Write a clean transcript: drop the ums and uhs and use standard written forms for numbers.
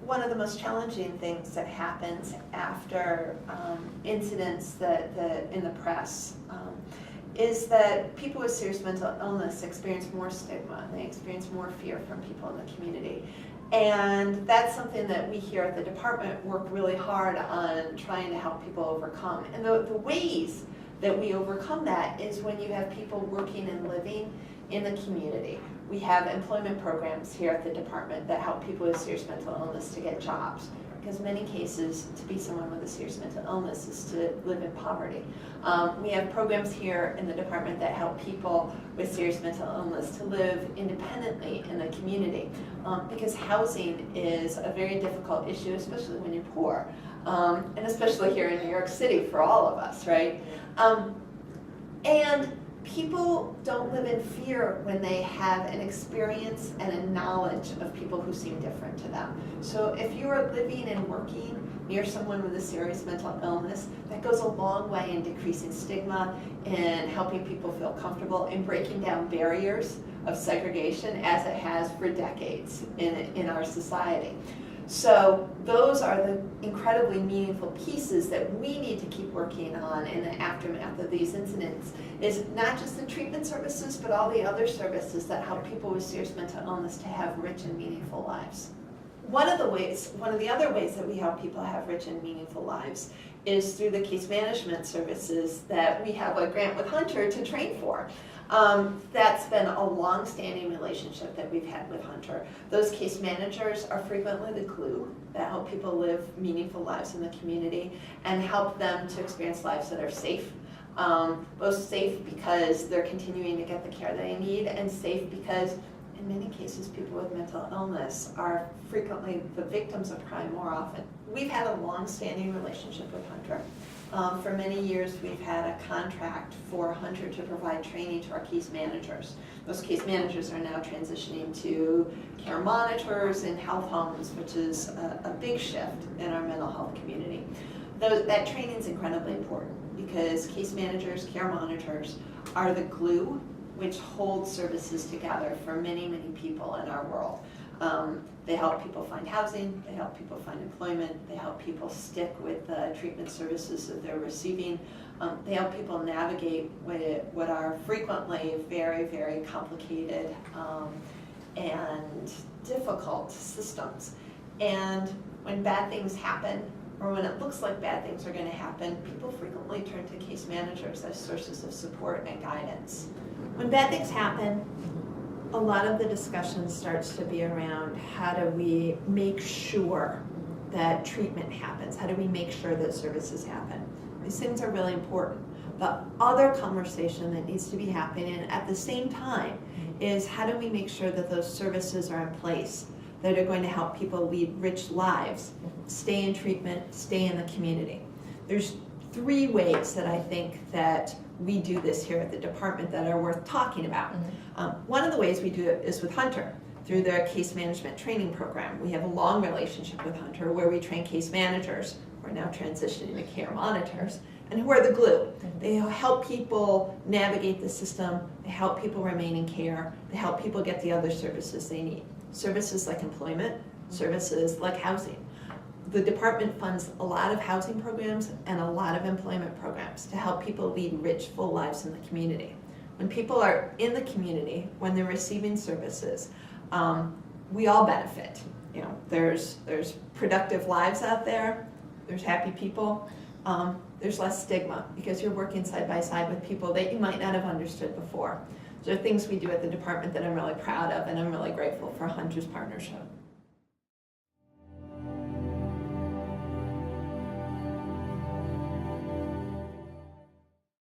one of the most challenging things that happens after incidents in the press is that people with serious mental illness experience more stigma, and they experience more fear from people in the community. And that's something that we here at the department work really hard on trying to help people overcome. And the ways that we overcome that is when you have people working and living in the community. We have employment programs here at the department that help people with serious mental illness to get jobs. Because in many cases, to be someone with a serious mental illness is to live in poverty. We have programs here in the department that help people with serious mental illness to live independently in the community. Because housing is a very difficult issue, especially when you're poor. And especially here in New York City for all of us, right? And people don't live in fear when they have an experience and a knowledge of people who seem different to them. So if you are living and working near someone with a serious mental illness, that goes a long way in decreasing stigma and helping people feel comfortable and breaking down barriers of segregation as it has for decades in our society. So those are the incredibly meaningful pieces that we need to keep working on in the aftermath of these incidents, is not just the treatment services, but all the other services that help people with serious mental illness to have rich and meaningful lives. One of the other ways that we help people have rich and meaningful lives is through the case management services that we have a grant with Hunter to train for. That's been a long-standing relationship that we've had with Hunter. Those case managers are frequently the glue that help people live meaningful lives in the community and help them to experience lives that are safe. Both safe because they're continuing to get the care they need, and safe because in many cases people with mental illness are frequently the victims of crime more often. We've had a long-standing relationship with Hunter. For many years we've had a contract for Hunter to provide training to our case managers. Those case managers are now transitioning to care monitors in health homes, which is a big shift in our mental health community. That training is incredibly important because case managers, care monitors are the glue which holds services together for many, many people in our world. They help people find housing, they help people find employment, they help people stick with the treatment services that they're receiving. They help people navigate what are frequently very, very complicated and difficult systems. And when bad things happen, or when it looks like bad things are going to happen, people frequently turn to case managers as sources of support and guidance. When bad things happen, a lot of the discussion starts to be around how do we make sure that treatment happens? How do we make sure that services happen? These things are really important. The other conversation that needs to be happening at the same time is how do we make sure that those services are in place that are going to help people lead rich lives, stay in treatment, stay in the community. There's 3 ways that I think that we do this here at the department that are worth talking about. One of the ways we do it is with Hunter, through their case management training program. We have a long relationship with Hunter where we train case managers, who are now transitioning to care monitors, and who are the glue. They help people navigate the system, they help people remain in care, they help people get the other services they need. Services like employment, services like housing. The department funds a lot of housing programs and a lot of employment programs to help people lead rich, full lives in the community. When people are in the community, when they're receiving services, we all benefit. You know, there's productive lives out there, there's happy people, there's less stigma because you're working side by side with people that you might not have understood before. So there are things we do at the department that I'm really proud of, and I'm really grateful for Hunter's partnership.